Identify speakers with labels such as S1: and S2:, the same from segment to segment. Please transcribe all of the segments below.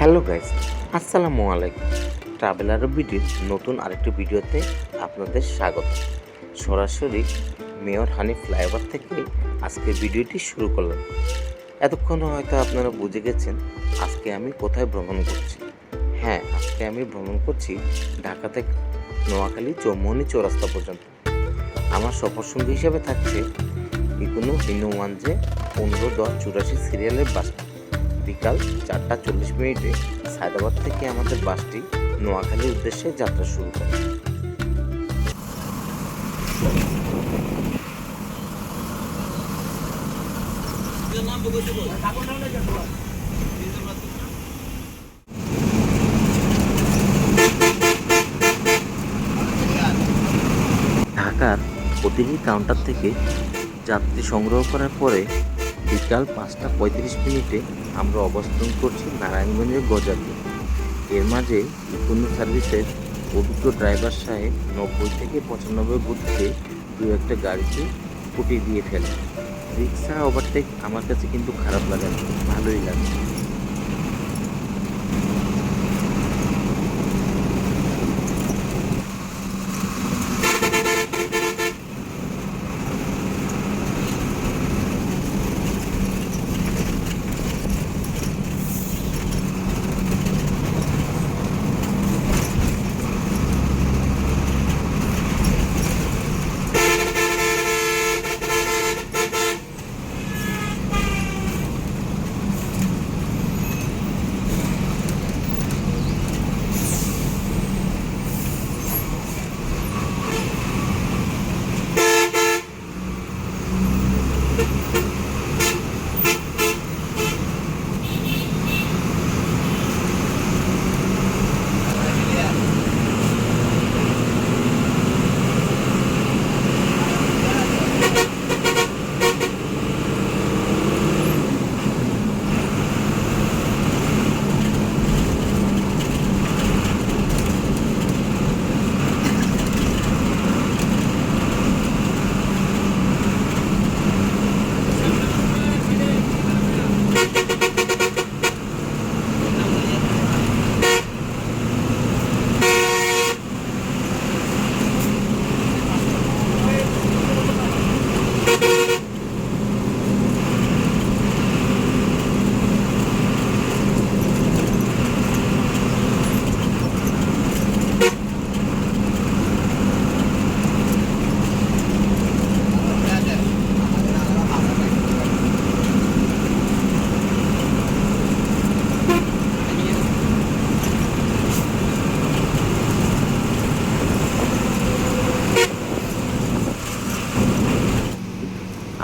S1: Hello guys, আসসালামু আলাইকুম। Traveller ভিডিওর নতুন আরেকটি ভিডিওতে আপনাদের স্বাগত। সরাসরি মেয়র হানি ফ্লাইওভার থেকে আজকে ভিডিওটি শুরু করলাম। এতক্ষণ হয়তো আপনারা বুঝে গেছেন আজকে আমি কোথায় ভ্রমণ করছি। হ্যাঁ, আজকে আমি ভ্রমণ করছি ঢাকা থেকে নোয়াখালী চৌমুহনী চৌরাস্তা পর্যন্ত। আমার সফরসঙ্গী হিসেবে থাকছে ইকোনো হিনো 1J 15-10-84 সিরিয়ালের বাসটি। বিকাল 4:40 সায়দাবাদ থেকে আমাদের বাসটি নোয়াখালীর উদ্দেশ্যে যাত্রা শুরু করে। ঢাকার প্রতিটি কাউন্টার থেকে যাত্রী সংগ্রহ করার পরে বিকাল 5:35 আমরা অবস্থান করছি নারায়ণগঞ্জের গজারিয়া। এর মাঝে ইকোনো সার্ভিসের অভিজ্ঞ ড্রাইভার সাহেব 90 থেকে 95 গতিতে দু একটা গাড়িকে ফুটিয়ে দিয়ে ফেলে। রিক্সা ওভারটেক আমার কাছে কিন্তু খারাপ লাগে না, ভালোই লাগে।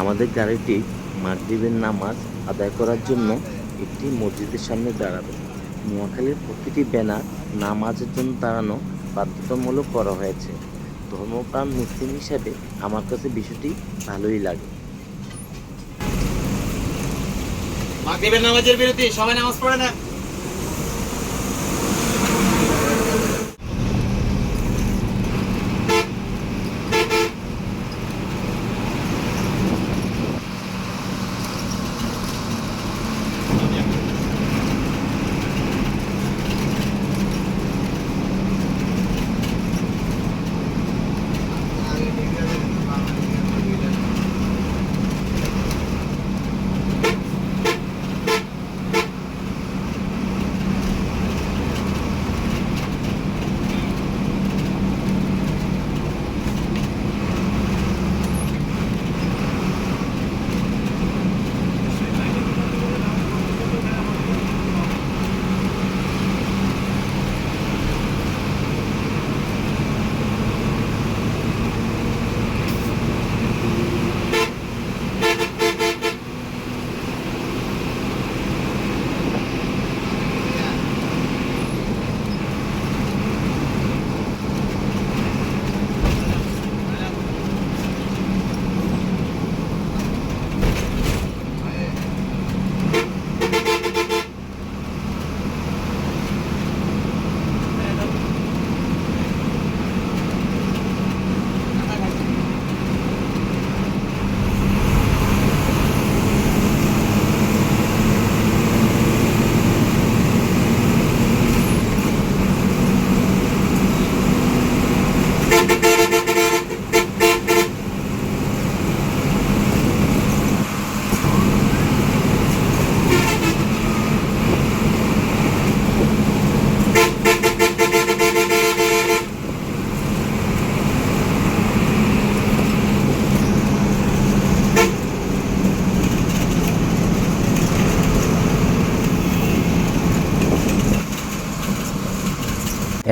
S1: আমাদের গাড়িটি মাগরিবের নামাজ আদায় করার জন্য একটি মসজিদের সামনে দাঁড়াবে। নোয়াখালীর প্রতিটি ব্যানার নামাজের জন্য দাঁড়ানো বাধ্যতামূলক করা হয়েছে। ধর্মপ্রাণ মুসলিম হিসাবে আমার কাছে বিষয়টি ভালোই লাগে।
S2: মাগরিবের নামাজের বিরতি, সবাই নামাজ পড়ে না।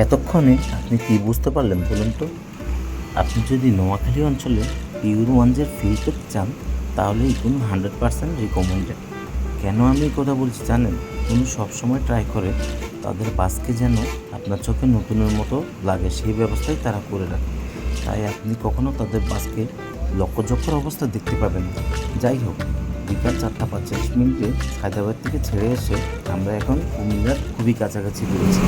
S1: এতক্ষণে আপনি কি বুঝতে পারলেন বলুন তো? আপনি যদি নোয়াখালী অঞ্চলে পিওর ওয়ানজের ফিল পেতে চান তাহলে ইকুন 100% রিকমেন্ডেড। কেন আমি এই কথা বলছি জানেন? ইকুন সবসময় ট্রাই করে তাদের বাসকে যেন আপনার চোখে নতুনের মতো লাগে সেই ব্যবস্থাই তারা করে রাখে। তাই আপনি কখনো তাদের বাসকে লক্ষ্যচক্কর অবস্থা দেখতে পাবেন না। যাই হোক, বিকাল 4:45 হায়দ্রাবাদ থেকে ছেড়ে এসে আমরা এখন কুমিল্লার খুবই কাছাকাছি রয়েছি।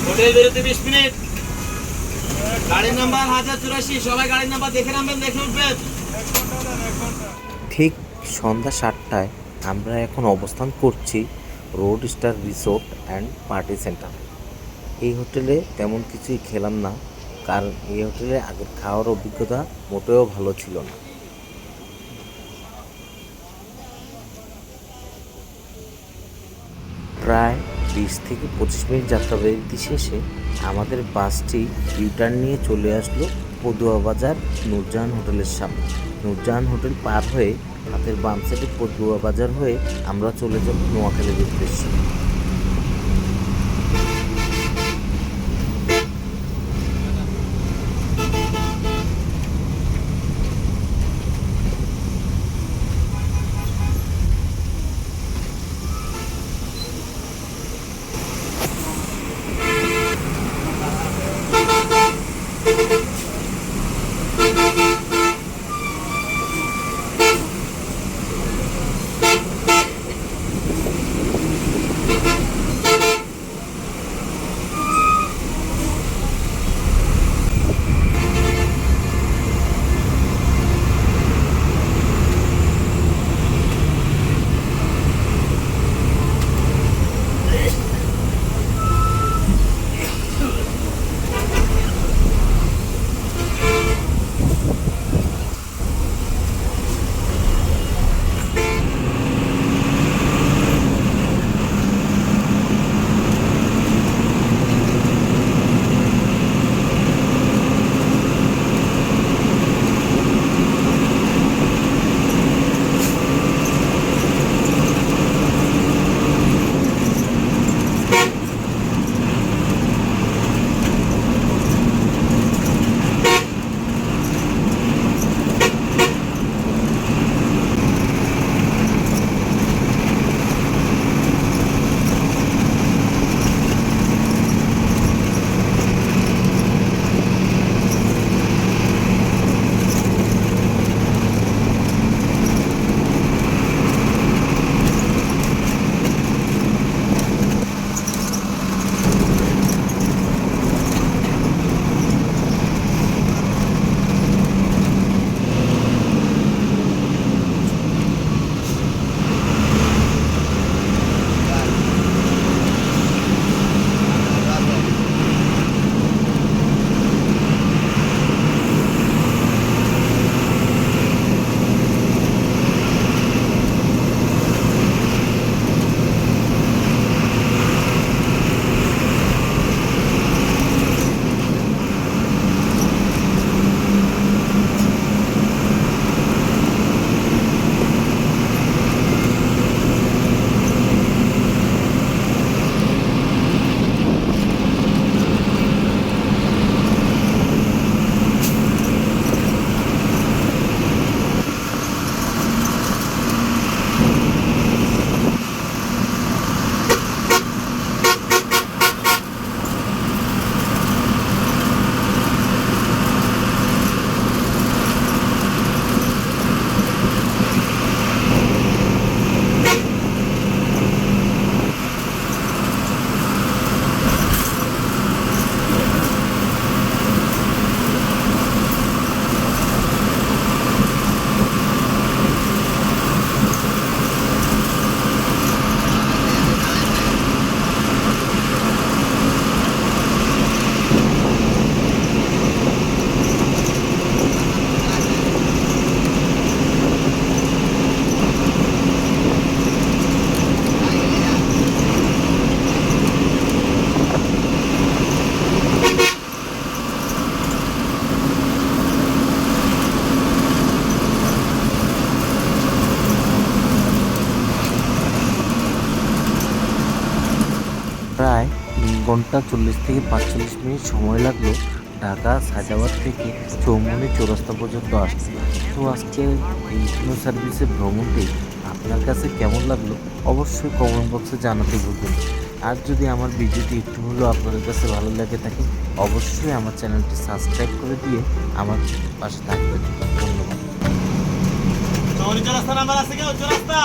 S2: হোটেল বেরোতে 20 মিনিট। গাড়ির নাম্বার 1084, সবাই গাড়ির নাম্বার দেখে নামবেন, দেখে উঠবেন।
S1: ঠিক সন্ধ্যা 7টায় আমরা এখন অবস্থান করছি road star resort and party centre. এই হোটেলে তেমন কিছুই খেলাম না, কারণ এই হোটেলে আগের খাওয়ার অভিজ্ঞতা মোটেও ভালো ছিল না। প্রায় 20 থেকে 25 মিনিট যাত্রাবিরতি শেষে আমাদের বাসটি ইউটার্ন নিয়ে চলে আসলো পদুয়া বাজার নূরজাহান হোটেলের সামনে। নূরজাহান হোটেল পার হয়ে হাতের বাম সাইডে পদুয়া বাজার হয়ে আমরা চলে যাব নোয়াখালীর উদ্দেশ্যে। ঘন্টা 40 থেকে 45 মিনিট সময় লাগলো ঢাকা সায়দাবাদ থেকে চৌমুহনী চৌরাস্তা পর্যন্ত আসতে। তো আজকে এই ইগনো সার্ভিসের ভ্রমণটি আপনার কাছে কেমন লাগলো অবশ্যই কমেন্ট বক্সে জানাতে ভুলবেন না। আর যদি আমার ভিডিওটি একটু হলেও আপনাদের কাছে ভালো লাগে থাকে অবশ্যই আমার চ্যানেলটি সাবস্ক্রাইব করে দিয়ে আমার পাশে থাকবেন। ধন্যবাদ।
S2: চৌরি চৌরাস্তা নাম্বার আছে কেউ? চৌরাস্তা